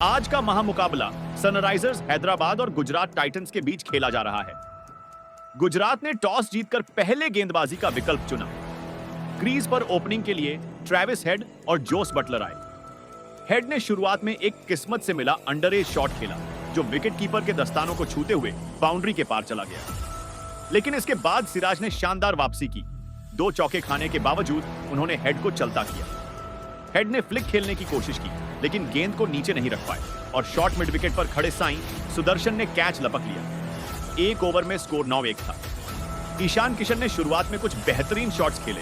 आज का महामुकाबला सनराइजर्स हैदराबाद और गुजरात टाइटंस के बीच खेला जा रहा है। गुजरात ने टॉस जीतकर पहले गेंदबाजी का विकल्प चुना। क्रीज पर ओपनिंग के लिए ट्रेविस हेड और जोस बटलर आए। हेड ने शुरुआत में एक किस्मत से मिला अंडरएज शॉट खेला, जो विकेट कीपर के दस्तानों को छूते हुए बाउंड्री के पार चला गया। लेकिन इसके बाद सिराज ने शानदार वापसी की। 2 चौके खाने के बावजूद उन्होंने हेड को चलता किया। हेड ने फ्लिक खेलने की कोशिश की, लेकिन गेंद को नीचे नहीं रख पाए और शॉर्ट मिड विकेट पर खड़े साईं सुदर्शन ने कैच लपक लिया। 1 ओवर में स्कोर 9-1 था। ईशान किशन ने शुरुआत में कुछ बेहतरीन शॉट्स खेले।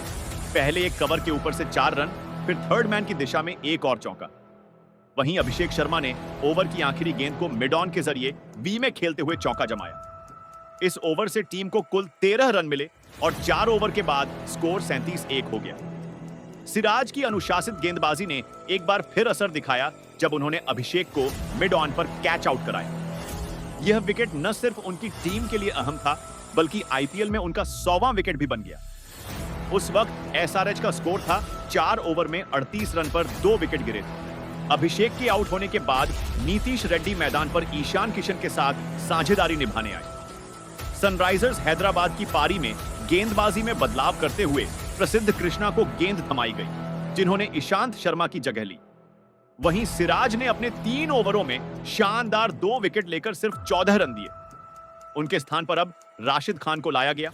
पहले एक कवर के ऊपर से 4 रन, फिर थर्ड मैन की दिशा में एक और चौका। वहीं अभिषेक शर्मा ने ओवर की आखिरी गेंद को मिड ऑन के जरिए वी में खेलते हुए चौका जमाया। इस ओवर से टीम को कुल 13 रन मिले और 4 ओवर के बाद स्कोर 37-1 हो गया। सिराज की अनुशासित गेंदबाजी ने एक बार फिर असर दिखाया जब उन्होंने अभिषेक को मिड ऑन पर कैच आउट कराया। यह विकेट न सिर्फ उनकी टीम के लिए अहम था, बल्कि आईपीएल में उनका 100वां विकेट भी बन गया। उस वक्त एसआरएच का स्कोर था 4 ओवर में 38 रन पर 2 विकेट गिरे थे। अभिषेक के आउट होने के बाद नीतीश रेड्डी मैदान पर ईशान किशन के साथ साझेदारी निभाने आए। सनराइजर्स हैदराबाद की पारी में गेंदबाजी में बदलाव करते हुए प्रसिद्ध कृष्णा को गेंद थमाई गई, जिन्होंने ईशांत शर्मा की जगह ली। वहीं सिराज ने अपने 3 ओवरों में शानदार 2 विकेट लेकर सिर्फ 14 रन दिए। उनके स्थान पर अब राशिद खान को लाया गया।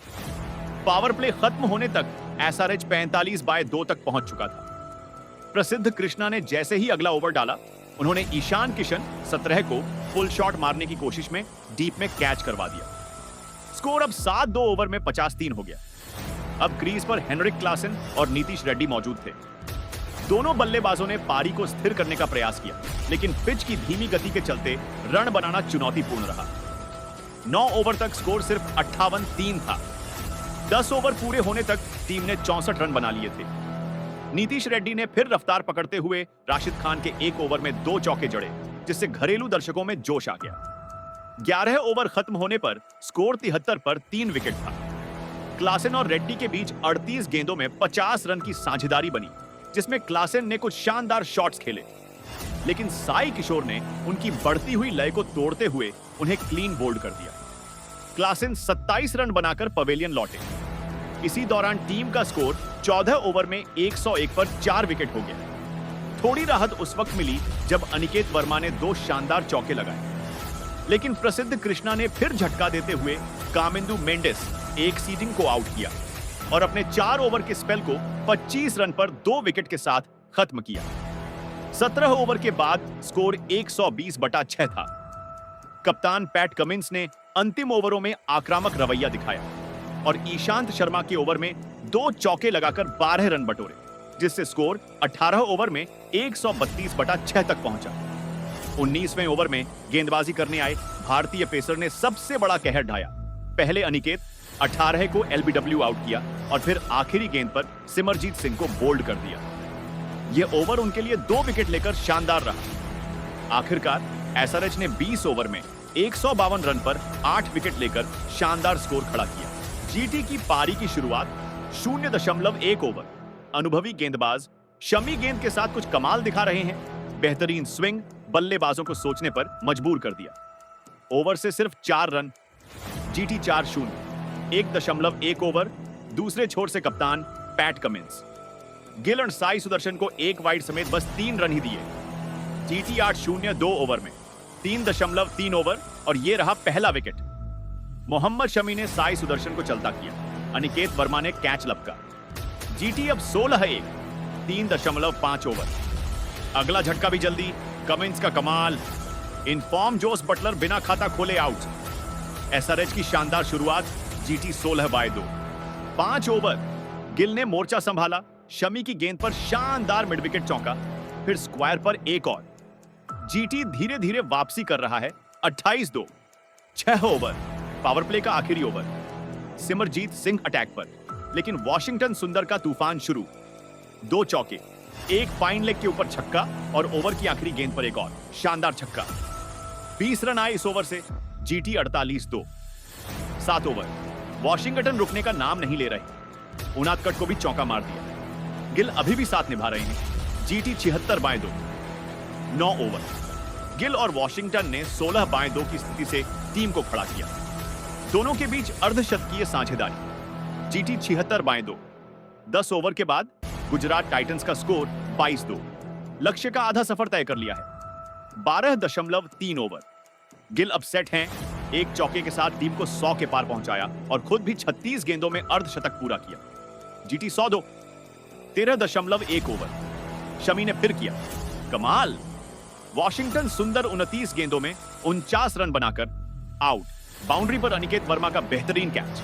पावर प्ले खत्म होने तक एसआरएच 45/2 तक पहुंच चुका था। प्रसिद्ध कृष्णा ने जैसे ही अगला ओवर डाला, उन्होंने ईशान किशन 17 को फुल शॉट मारने की कोशिश में डीप में कैच करवा दिया। स्कोर अब 7-2 ओवर में 50-3 हो गया। अब क्रीज पर हेनरिक क्लासन और नीतीश रेड्डी मौजूद थे। दोनों बल्लेबाजों ने पारी को स्थिर करने का प्रयास किया, लेकिन पिच की धीमी गति के चलते रन बनाना चुनौतीपूर्ण रहा। 9 ओवर तक स्कोर सिर्फ 58-3 था। 10 ओवर पूरे होने तक टीम ने 64 रन बना लिए थे। नीतीश रेड्डी ने फिर रफ्तार पकड़ते हुए राशिद खान के 1 ओवर में 2 चौके जड़े, जिससे घरेलू दर्शकों में जोश आ गया। 11 ओवर खत्म होने पर स्कोर 73 पर 3 विकेट था। क्लासन और रेड्डी के बीच 38 गेंदों में 50 रन की साझेदारी बनी, जिसमें क्लासन ने कुछ शानदार शॉट्स खेले, लेकिन साई किशोर ने उनकी बढ़ती हुई लय को तोड़ते हुए उन्हें क्लीन बोल्ड कर दिया। क्लासन 27 रन बनाकर पवेलियन लौटे। इसी दौरान टीम का स्कोर 14 ओवर में 101 पर 4 विकेट हो गया। थोड़ी राहत उस वक्त मिली जब अनिकेत वर्मा ने 2 शानदार चौके लगाए, लेकिन प्रसिद्ध कृष्णा ने फिर झटका देते हुए कामिंदु मेंडिस एक सीडिंग को आउट किया और अपने 4 ओवर के स्पेल को 25 रन पर 2 विकेट के साथ खत्म किया। 17 ओवर के बाद स्कोर 120/6 था। कप्तान पैट कमिंस ने अंतिम ओवरों में आक्रामक रवैया दिखाया और ईशांत शर्मा के ओवर में 2 चौके लगाकर 12 रन बटोरे, जिससे स्कोर 18 ओवर में 132/6 तक पहुंचा। 19वें ओवर में गेंदबाजी करने आए भारतीय पेसर ने सबसे बड़ा कहर ढाया। पहले अनिकेत 18 को एलबीडब्ल्यू आउट किया और फिर आखिरी गेंद पर सिमरजीत सिंह को बोल्ड कर दिया। यह ओवर उनके लिए 2 विकेट लेकर शानदार रहा। आखिरकार एसआरएच ने 20 ओवर में 152 रन पर 8 विकेट लेकर शानदार स्कोर खड़ा किया। जीटी की पारी की शुरुआत 0.1 ओवर। अनुभवी गेंदबाज शमी गेंद के साथ कुछ कमाल दिखा रहे हैं। बेहतरीन स्विंग बल्लेबाजों को सोचने पर मजबूर कर दिया। ओवर से सिर्फ 4 रन। जीटी 4-0। 1.1 ओवर। दूसरे छोर से कप्तान पैट कमिंस, गिल और साई सुदर्शन को 1 वाइड समेत बस 3 रन ही दिए। जीटी 8-0 2 ओवर में 3.3 ओवर और यह रहा पहला विकेट। मोहम्मद शमी ने साई सुदर्शन को चलता किया। अनिकेत वर्मा ने कैच लपका। जीटी अब 16-1 3.5 ओवर। अगला झटका भी जल्दी। कमिंस का कमाल। इनफॉर्म जोस बटलर बिना खाता खोले आउट। एसआरएच की शानदार शुरुआत। जीटी 16/2। 5 ओवर। गिल ने मोर्चा संभाला। शमी की गेंद पर शानदार मिड विकेट चौका, फिर स्क्वायर पर एक और। जीटी धीरे धीरे वापसी कर रहा है। 28-2। 6 ओवर। पावर प्ले का आखिरी ओवर। सिमरजीत सिंह अटैक पर, लेकिन वॉशिंगटन सुंदर का तूफान शुरू। 2 चौके, एक फाइन लेग के ऊपर छक्का और ओवर की आखिरी गेंद पर एक और शानदार छक्का। 20 रन आए इस ओवर से। जीटी 48-2। 7 ओवर। वॉशिंगटन रुकने का नाम नहीं ले रहे। उनादकट को भी चौका मार दिया। गिल अभी भी साथ निभा रहे हैं। जीटी 76/2। 9 ओवर। गिल और वॉशिंगटन ने 16 बाएं 2 की स्थिति से टीम को खड़ा किया। दोनों के बीच अर्धशतकीय साझेदारी। जीटी 76 बाएं 2। 10 ओवर के बाद गुजरात टाइटंस का स्कोर 22-2। लक्ष्य का आधा सफर तय कर लिया है। 12.3 ओवर। गिल अपसेट हैं। एक चौके के साथ टीम को 100 के पार पहुंचाया और खुद भी 36 गेंदों में अर्धशतक पूरा किया। जीटी 102। 13.1 ओवर। शमी ने फिर किया कमाल। वॉशिंगटन सुंदर 29 गेंदों में 49 रन बनाकर आउट। बाउंड्री पर अनिकेत वर्मा का बेहतरीन कैच।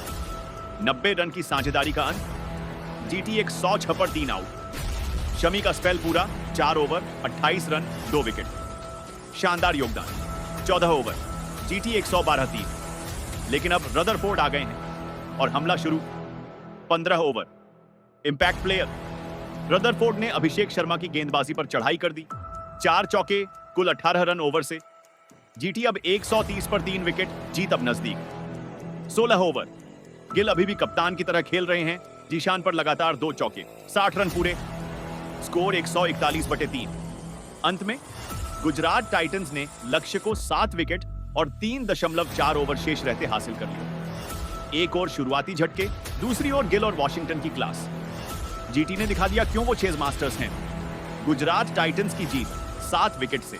90 रन की साझेदारी का अंत। जीटी एक 100 छप्पर 3 आउट। शमी का स्पेल पूरा 4 ओवर 28 रन 2 विकेट। शानदार योगदान। 14 ओवर। जीटी 112-3। लेकिन अब रदरफोर्ड आ गए हैं और हमला शुरू। 15 ओवर। इंपैक्ट प्लेयर रदरफोर्ड ने अभिषेक शर्मा की गेंदबाजी पर चढ़ाई कर दी। 4 चौके, कुल 18 रन ओवर से। जीटी अब 130 पर 3 विकेट, जीत अब नजदीक। 16 ओवर। गिल अभी भी कप्तान की तरह खेल रहे हैं। जीशान पर लगातार 2 चौके, 60 रन पूरे। स्कोर 141/3। अंत में गुजरात टाइटंस ने लक्ष्य को 7 विकेट और 3.4 ओवर शेष रहते हासिल कर लिया। एक और शुरुआती झटके, दूसरी ओर गिल और वॉशिंगटन की क्लास। जीटी ने दिखा दिया क्यों वो चेज मास्टर्स हैं। गुजरात टाइटंस की जीत 7 विकेट से।